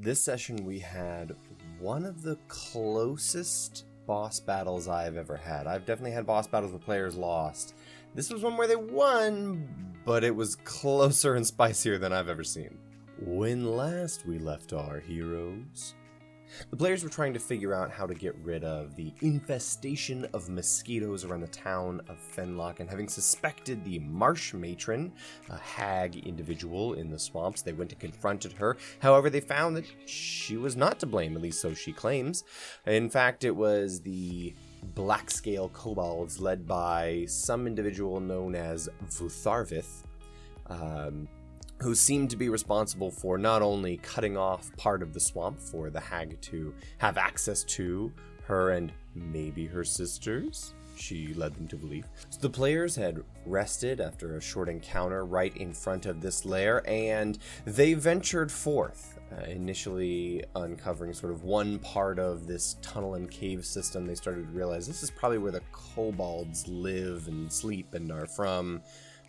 This session we had one of the closest boss battles I've ever had. I've definitely had boss battles where players lost. This was one where they won, but it was closer and spicier than I've ever seen. When last we left our heroes, the players were trying to figure out how to get rid of the infestation of mosquitoes around the town of Fenlock, and having suspected the marsh matron, a hag individual in the swamps, they went and confronted her. However, they found that she was not to blame, at least so she claims. In fact, it was the black-scale kobolds led by some individual known as Vutharvyth, who seemed to be responsible for not only cutting off part of the swamp for the hag to have access to her and maybe her sisters, she led them to believe. So the players had rested after a short encounter right in front of this lair, and they ventured forth, initially uncovering sort of one part of this tunnel and cave system. They started to realize this is probably where the kobolds live and sleep and are from.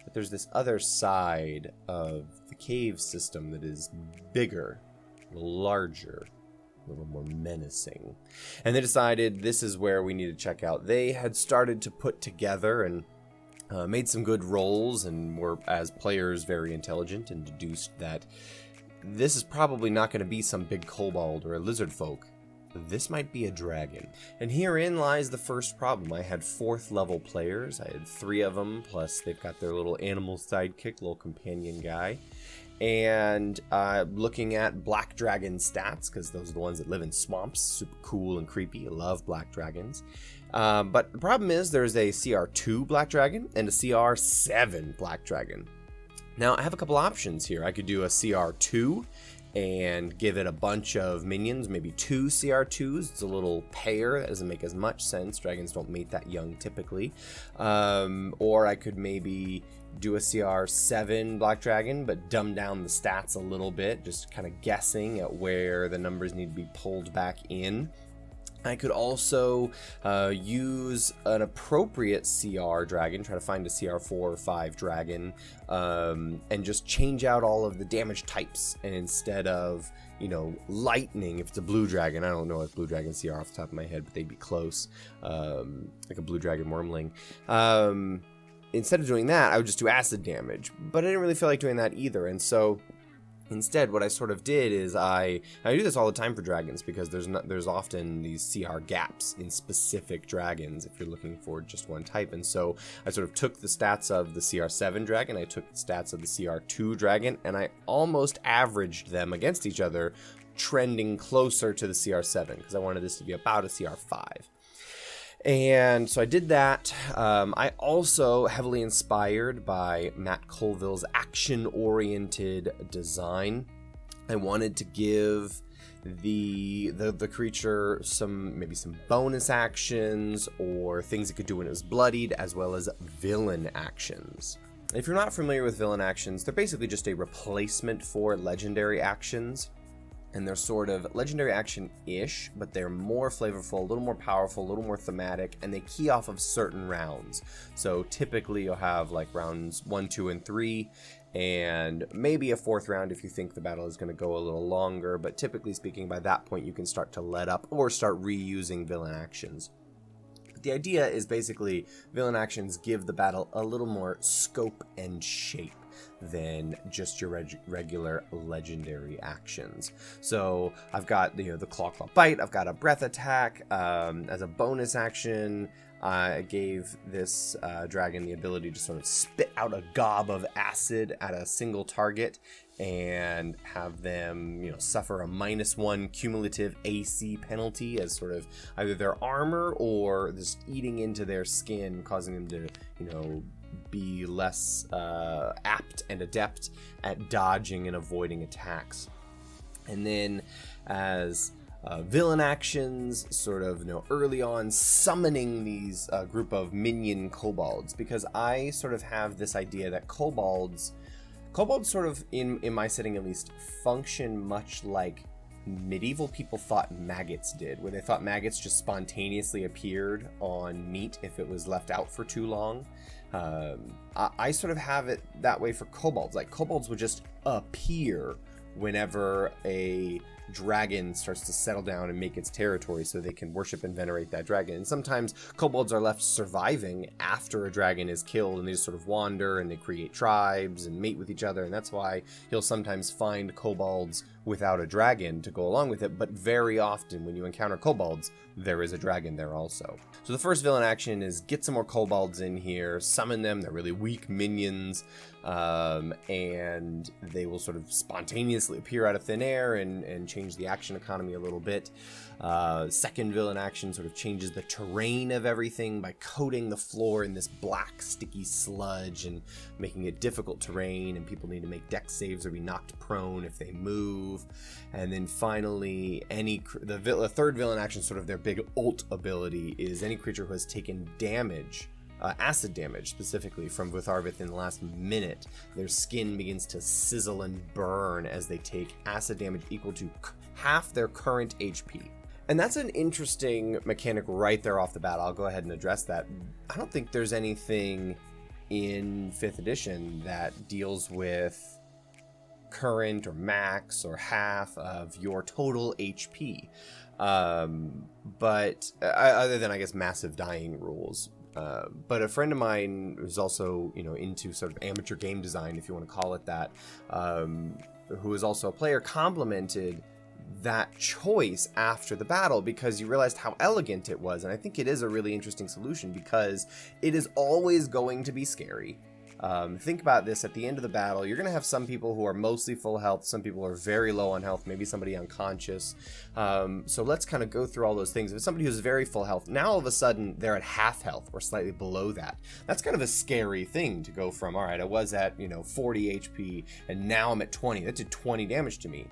But there's this other side of the cave system that is bigger, larger, a little more menacing. And they decided this is where we need to check out. They had started to put together and made some good rolls and were, as players, very intelligent and deduced that this is probably not going to be some big kobold or a lizard folk. This might be a dragon. And herein lies the first problem. I had 4th level players. I had 3 of them, plus they've got their little animal sidekick, little companion guy. And looking at black dragon stats, because those are the ones that live in swamps, super cool and creepy. I love black dragons. But the problem is there's a CR2 black dragon and a CR7 black dragon. Now, I have a couple options here. I could do a CR2 and give it a bunch of minions, maybe 2 CR2s. It's a little pair. That doesn't make as much sense. Dragons don't mate that young typically. Or I could maybe do a CR7 Black Dragon, but dumb down the stats a little bit, just kind of guessing at where the numbers need to be pulled back in. I could also use an appropriate CR dragon, try to find a CR4 or 5 dragon, and just change out all of the damage types. And instead of, lightning, if it's a blue dragon, I don't know what blue dragon CR off the top of my head, but they'd be close, like a blue dragon wormling. Instead of doing that, I would just do acid damage, but I didn't really feel like doing that either, and so instead, what I sort of did is I do this all the time for dragons because there's often these CR gaps in specific dragons if you're looking for just one type. And so I sort of took the stats of the CR7 dragon, I took the stats of the CR2 dragon, and I almost averaged them against each other, trending closer to the CR7 because I wanted this to be about a CR5. And so I did that. I also, heavily inspired by Matt Colville's action-oriented design, I wanted to give the creature maybe some bonus actions or things it could do when it was bloodied, as well as villain actions. If you're not familiar with villain actions, they're basically just a replacement for legendary actions. And they're sort of legendary action-ish, but they're more flavorful, a little more powerful, a little more thematic, and they key off of certain rounds. So typically you'll have like rounds 1, 2, and 3, and maybe a 4th round if you think the battle is going to go a little longer, but typically speaking, by that point you can start to let up or start reusing villain actions. The idea is basically villain actions give the battle a little more scope and shape than just your regular legendary actions. So I've got the Claw Bite, I've got a Breath Attack. As a bonus action, I gave this dragon the ability to sort of spit out a gob of acid at a single target and have them, suffer a -1 cumulative AC penalty as sort of either their armor or just eating into their skin, causing them to, be less apt and adept at dodging and avoiding attacks. And then as villain actions, sort of, early on summoning these group of minion kobolds, because I sort of have this idea that kobolds sort of, in my setting at least, function much like medieval people thought maggots did, where they thought maggots just spontaneously appeared on meat if it was left out for too long. I sort of have it that way for kobolds. Like, kobolds would just appear whenever a dragon starts to settle down and make its territory so they can worship and venerate that dragon. And sometimes kobolds are left surviving after a dragon is killed, and they just sort of wander and they create tribes and mate with each other. And that's why you'll sometimes find kobolds without a dragon to go along with it, but very often when you encounter kobolds, there is a dragon there also. So the first villain action is get some more kobolds in here, summon them. They're really weak minions, and they will sort of spontaneously appear out of thin air and change the action economy a little bit. Second villain action sort of changes the terrain of everything by coating the floor in this black sticky sludge and making it difficult terrain, and people need to make dex saves or be knocked prone if they move. And then finally, the third villain action, sort of their big ult ability, is any creature who has taken damage, acid damage specifically, from Vutharvyth in the last minute, their skin begins to sizzle and burn as they take acid damage equal to half their current HP. And that's an interesting mechanic right there off the bat. I'll go ahead and address that. I don't think there's anything in 5th edition that deals with current or max or half of your total HP. But other than, I guess, massive dying rules. But a friend of mine who's also, into sort of amateur game design, if you want to call it that, who is also a player, complimented that choice after the battle because you realized how elegant it was. And I think it is a really interesting solution because it is always going to be scary. Think about this. At the end of the battle, you're going to have some people who are mostly full health, some people are very low on health, maybe somebody unconscious. So let's kind of go through all those things. If it's somebody who's very full health, now all of a sudden they're at half health or slightly below that. That's kind of a scary thing to go from, all right, I was at 40 HP and now I'm at 20. That did 20 damage to me.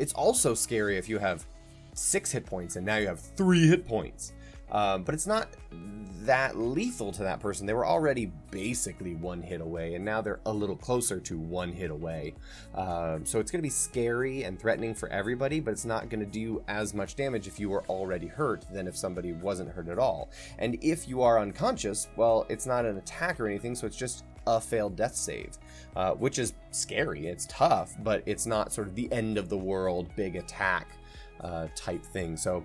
It's also scary if you have 6 hit points and now you have 3 hit points. But it's not that lethal to that person. They were already basically 1 hit away, and now they're a little closer to 1 hit away. So it's going to be scary and threatening for everybody, but it's not going to do as much damage if you were already hurt than if somebody wasn't hurt at all. And if you are unconscious, well, it's not an attack or anything, so it's just a failed death save, which is scary. It's tough, but it's not sort of the end of the world, big attack type thing. So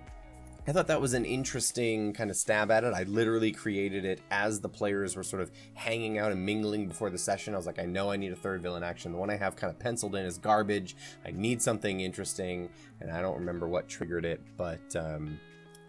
I thought that was an interesting kind of stab at it. I literally created it as the players were sort of hanging out and mingling before the session. I was like, I know I need a third villain action. The one I have kind of penciled in is garbage. I need something interesting, and I don't remember what triggered it, but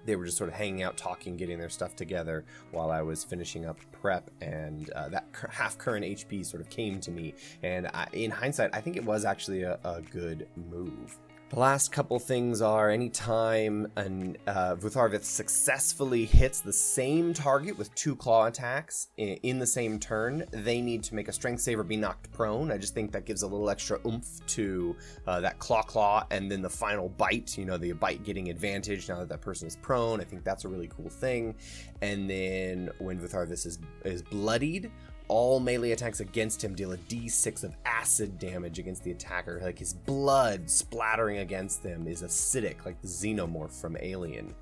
they were just sort of hanging out, talking, getting their stuff together while I was finishing up prep, and that half current HP sort of came to me. And in hindsight, I think it was actually a good move. The last couple things are anytime Vutharvyth successfully hits the same target with 2 claw attacks in the same turn, they need to make a strength save or be knocked prone. I just think that gives a little extra oomph to that claw, and then the final bite, the bite getting advantage now that person is prone. I think that's a really cool thing. And then when Vutharvyth is bloodied, all melee attacks against him deal a d6 of acid damage against the attacker. Like, his blood splattering against them is acidic, like the xenomorph from Alien.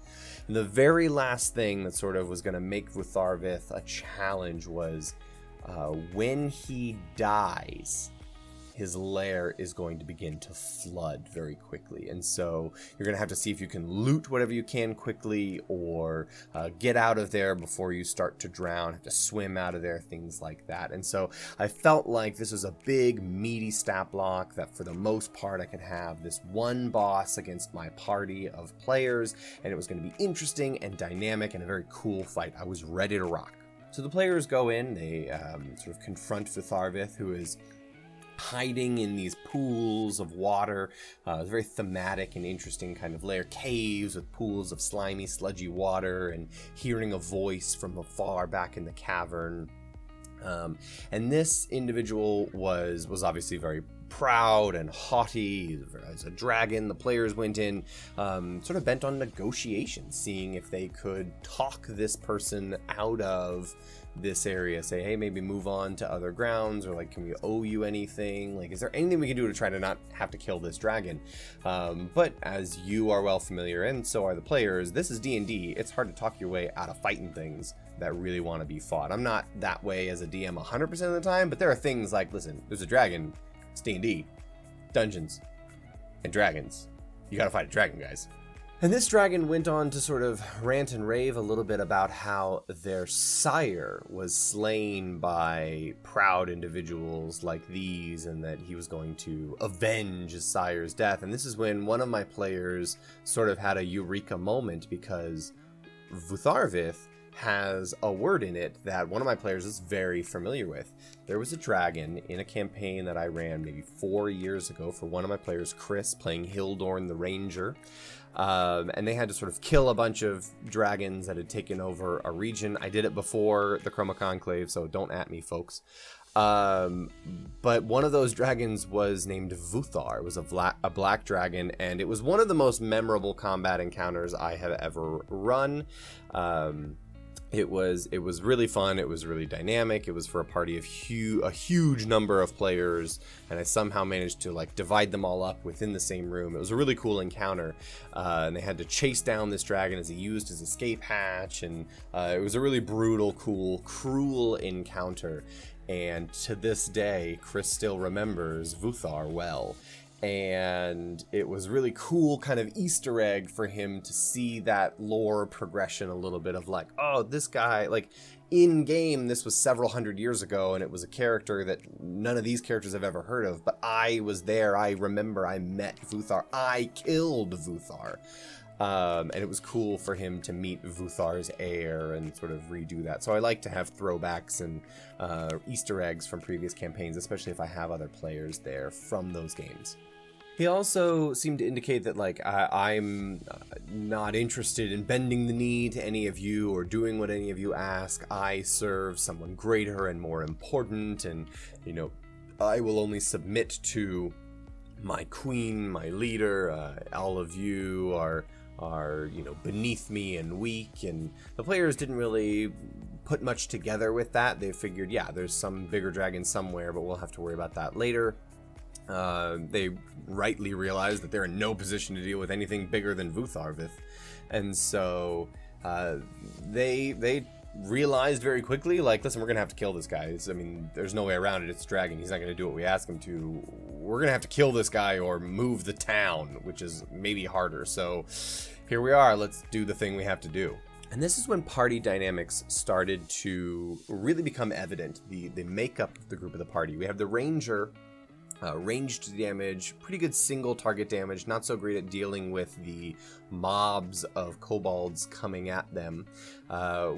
And the very last thing that sort of was going to make Vutharvyth a challenge was when he dies, his lair is going to begin to flood very quickly. And so you're going to have to see if you can loot whatever you can quickly, or get out of there before you start to drown, have to swim out of there, things like that. And so I felt like this was a big, meaty stat block that for the most part I could have this one boss against my party of players, and it was going to be interesting and dynamic and a very cool fight. I was ready to rock. So the players go in, they sort of confront Vutharvyth, who is hiding in these pools of water. It's a very thematic and interesting kind of lair. Caves with pools of slimy, sludgy water, and hearing a voice from afar back in the cavern. And this individual was obviously very proud and haughty. As a dragon, the players went in sort of bent on negotiation, seeing if they could talk this person out of this area, say, hey, maybe move on to other grounds, or like, can we owe you anything? Like, is there anything we can do to try to not have to kill this dragon? But as you are well familiar, and so are the players, this is D&D. It's hard to talk your way out of fighting things that really want to be fought. I'm not that way as a DM 100% of the time, but there are things like, listen, there's a dragon, it's D&D, Dungeons and Dragons. you gotta fight a dragon, guys. And this dragon went on to sort of rant and rave a little bit about how their sire was slain by proud individuals like these, and that he was going to avenge his sire's death. And this is when one of my players sort of had a eureka moment, because Vutharvyth has a word in it that one of my players is very familiar with. There was a dragon in a campaign that I ran maybe 4 years ago for one of my players, Chris, playing Hildorn the Ranger. And they had to sort of kill a bunch of dragons that had taken over a region. I did it before the Chroma Conclave, so don't at me, folks. But one of those dragons was named Vuthar. It was a black dragon, and it was one of the most memorable combat encounters I have ever run. It was really fun. It was really dynamic. It was for a party of a huge number of players, and I somehow managed to like divide them all up within the same room. It was a really cool encounter, and they had to chase down this dragon as he used his escape hatch, and it was a really brutal, cruel encounter. And to this day, Chris still remembers Vuthar well. And it was really cool kind of Easter egg for him to see that lore progression a little bit of like, oh, this guy, like in game, this was several hundred years ago, and it was a character that none of these characters have ever heard of, but I was there. I remember I met Vuthar. I killed Vuthar. And it was cool for him to meet Vuthar's heir and sort of redo that. So I like to have throwbacks and Easter eggs from previous campaigns, especially if I have other players there from those games. He also seemed to indicate that, like, I'm not interested in bending the knee to any of you or doing what any of you ask. I serve someone greater and more important, and, you know, I will only submit to my queen, my leader. All of you are, you know, beneath me and weak. And the players didn't really put much together with that. They figured, yeah, there's some bigger dragon somewhere, but we'll have to worry about that later. They rightly realized that they're in no position to deal with anything bigger than Vutharvyth, and so they realized very quickly, like, listen, we're gonna have to kill this guy. I mean, there's no way around it. It's a dragon. He's not gonna do what we ask him to. We're gonna have to kill this guy or move the town, which is maybe harder. So here we are. Let's do the thing we have to do. And this is when party dynamics started to really become evident. The makeup of the group of the party. We have the ranger. Ranged damage, pretty good single target damage, not so great at dealing with the mobs of kobolds coming at them.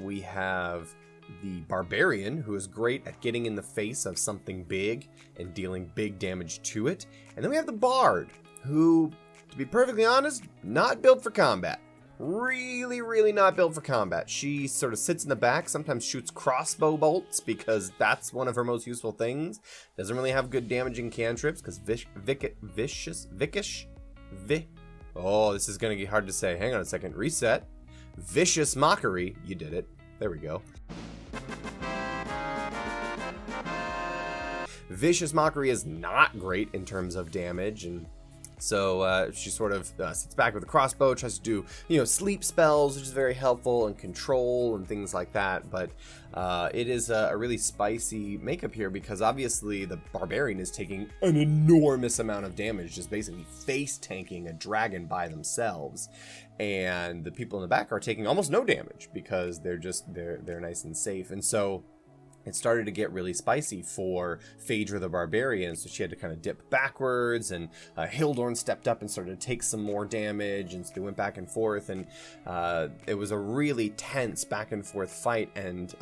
We have the Barbarian, who is great at getting in the face of something big and dealing big damage to it. And then we have the Bard, who, to be perfectly honest, not built for combat. Really not built for combat. She sort of sits in the back, sometimes shoots crossbow bolts because that's one of her most useful things. Doesn't really have good damaging cantrips because oh, this is going to get hard to say. Hang on a second. Reset. Vicious Mockery. You did it. There we go. Vicious Mockery is not great in terms of damage, and so she sort of sits back with a crossbow, tries to do, you know, sleep spells, which is very helpful, and control and things like that. But it is a really spicy makeup here because obviously the Barbarian is taking an enormous amount of damage, just basically face tanking a dragon by themselves. And the people in the back are taking almost no damage because they're nice and safe. And so it started to get really spicy for Phaedra the Barbarian, so she had to kind of dip backwards, and Hildorn stepped up and started to take some more damage, and so they went back and forth, and it was a really tense back and forth fight, and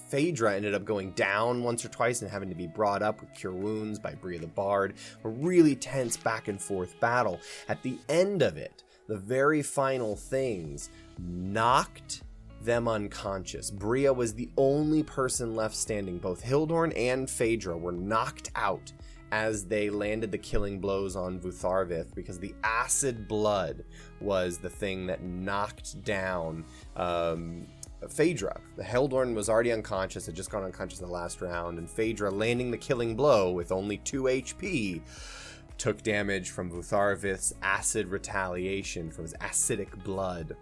Phaedra ended up going down once or twice and having to be brought up with Cure Wounds by Bria the Bard. A really tense back and forth battle. At the end of it, the very final things knocked them unconscious. Bria was the only person left standing. Both Hildorn and Phaedra were knocked out as they landed the killing blows on Vutharvyth because the acid blood was the thing that knocked down Phaedra. The Hildorn was already unconscious, had just gone unconscious in the last round, and Phaedra, landing the killing blow with only 2 HP, took damage from Vutharvyth's acid retaliation, from his acidic blood.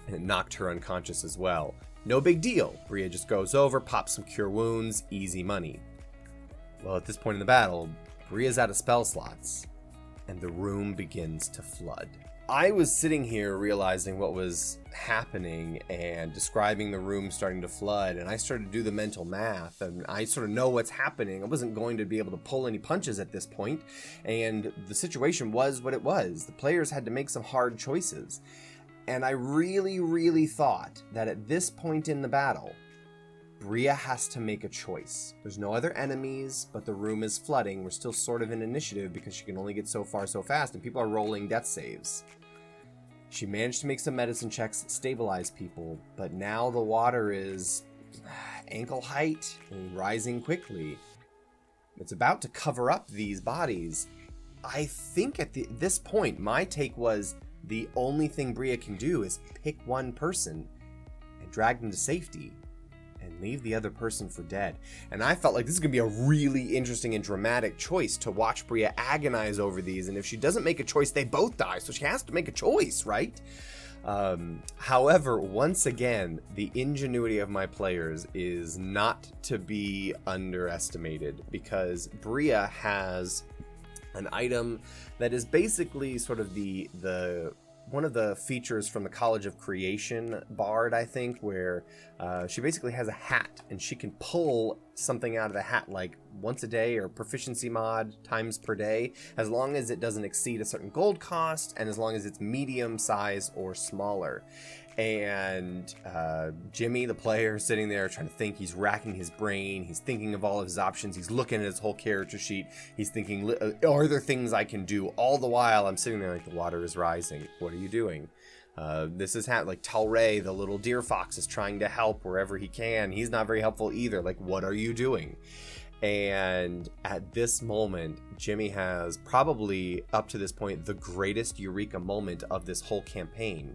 And it knocked her unconscious as well. No big deal. Bria just goes over, pops some Cure Wounds, easy money. Well, at this point in the battle, Bria's out of spell slots. and the room begins to flood. I was sitting here realizing what was happening and describing the room starting to flood, and I started to do the mental math, and I sort of know what's happening. I wasn't going to be able to pull any punches at this point, and the situation was what it was. The players had to make some hard choices, and I really, really thought that at this point in the battle, Bria has to make a choice. There's no other enemies, but the room is flooding. We're still sort of in initiative because she can only get so far so fast, and people are rolling death saves. She managed to make some medicine checks, stabilize people, but now the water is ankle height and rising quickly. It's about to cover up these bodies. I think at this point, my take was the only thing Bria can do is pick one person and drag them to safety and leave the other person for dead. And I felt like this is going to be a really interesting and dramatic choice to watch Bria agonize over these. And if she doesn't make a choice, they both die. So she has to make a choice, right? However, once again, the ingenuity of my players is not to be underestimated, because Bria has an item that is basically sort of the one of the features from the College of Creation Bard, I think, where she basically has a hat, and she can pull something out of the hat like once a day or proficiency mod times per day, as long as it doesn't exceed a certain gold cost and as long as it's medium size or smaller. And Jimmy, the player, sitting there trying to think. He's racking his brain. He's thinking of all of his options. He's looking at his whole character sheet. He's thinking, are there things I can do? All the while, I'm sitting there like, the water is rising. What are you doing? This is like Talray, the little deer fox, is trying to help wherever he can. He's not very helpful either. Like, what are you doing? And at this moment, Jimmy has probably, up to this point, the greatest eureka moment of this whole campaign.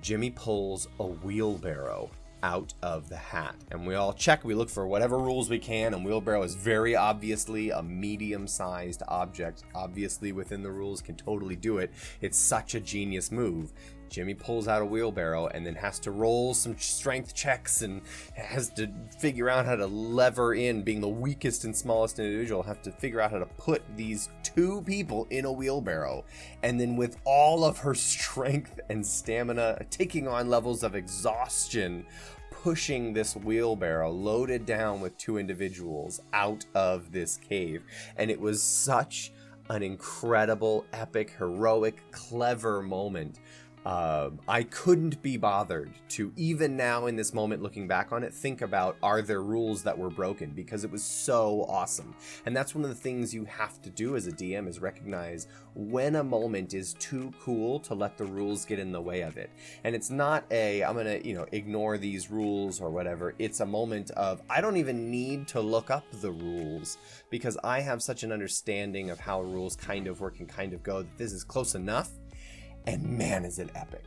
Jimmy pulls a wheelbarrow out of the hat, and we all check. We look for whatever rules we can, and wheelbarrow is very obviously a medium-sized object. Obviously, within the rules, can totally do it. It's such a genius move. Jimmy pulls out a wheelbarrow and then has to roll some strength checks and has to figure out how to lever in, being the weakest and smallest individual, have to figure out how to put these two people in a wheelbarrow. And then with all of her strength and stamina, taking on levels of exhaustion, pushing this wheelbarrow loaded down with two individuals out of this cave. And it was such an incredible, epic, heroic, clever moment. I couldn't be bothered to, even now in this moment looking back on it, think about, are there rules that were broken, because it was so awesome. And that's one of the things you have to do as a DM, is recognize when a moment is too cool to let the rules get in the way of it. And it's not I'm gonna ignore these rules or whatever. It's a moment of, I don't even need to look up the rules, because I have such an understanding of how rules kind of work and kind of go, that this is close enough. And man, is it epic.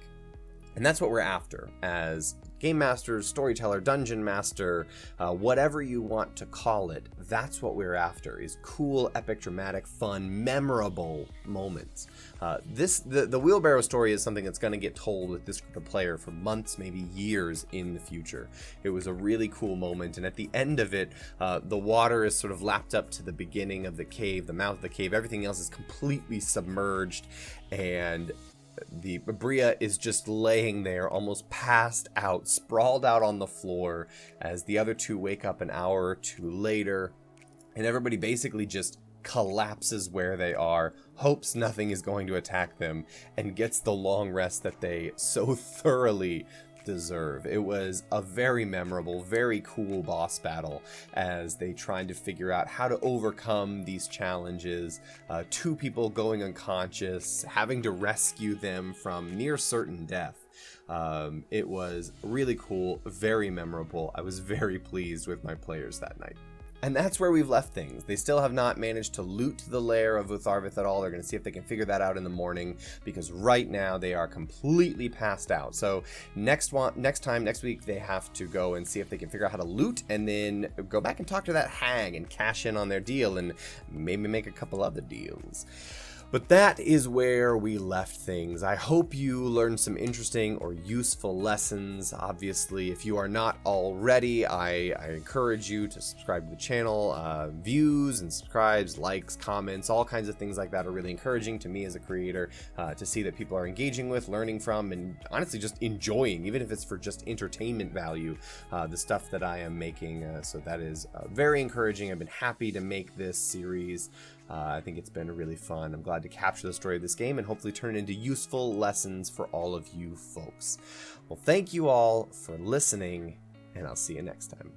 And that's what we're after as game masters, storyteller, dungeon master, whatever you want to call it. That's what we're after, is cool, epic, dramatic, fun, memorable moments. The wheelbarrow story is something that's going to get told with this group of players for months, maybe years in the future. It was a really cool moment, and at the end of it, the water is sort of lapped up to the beginning of the cave, the mouth of the cave. Everything else is completely submerged, and the Bria is just laying there, almost passed out, sprawled out on the floor, as the other two wake up an hour or two later, and everybody basically just collapses where they are, hopes nothing is going to attack them, and gets the long rest that they so thoroughly deserve. It was a very memorable, very cool boss battle as they tried to figure out how to overcome these challenges. Two people going unconscious, having to rescue them from near certain death. It was really cool, very memorable. I was very pleased with my players that night. And that's where we've left things. They still have not managed to loot the lair of Vutharvyth at all. They're going to see if they can figure that out in the morning, because right now they are completely passed out. So next week, they have to go and see if they can figure out how to loot, and then go back and talk to that hag and cash in on their deal, and maybe make a couple other deals. But that is where we left things. I hope you learned some interesting or useful lessons. Obviously, if you are not already, I encourage you to subscribe to the channel. Views and subscribes, likes, comments, all kinds of things like that are really encouraging to me as a creator to see that people are engaging with, learning from, and honestly just enjoying, even if it's for just entertainment value, the stuff that I am making. So that is very encouraging. I've been happy to make this series. I think it's been really fun. I'm glad to capture the story of this game and hopefully turn it into useful lessons for all of you folks. Well, thank you all for listening, and I'll see you next time.